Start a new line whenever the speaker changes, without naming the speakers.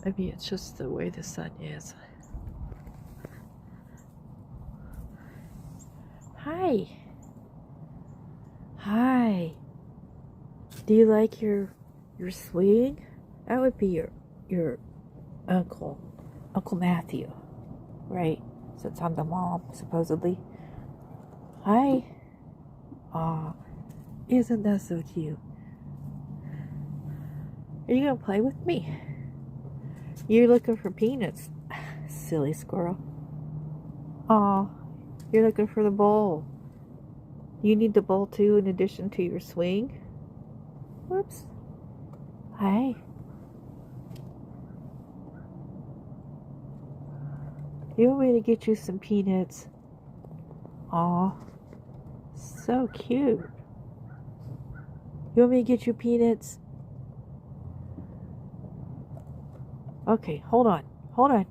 Maybe it's just the way the sun is. Hi. Hi. Do you like your swing? That would be your Uncle Matthew, right? Since I'm the mom, supposedly. Hi. Aw, isn't that so cute? Are you gonna play with me? You're looking for peanuts, silly squirrel. Aw, you're looking for the bowl. You need the bowl too in addition to your swing? Whoops. Hi. You want me to get you some peanuts? Aw, so cute. You want me to get you peanuts? Okay, hold on. Hold on.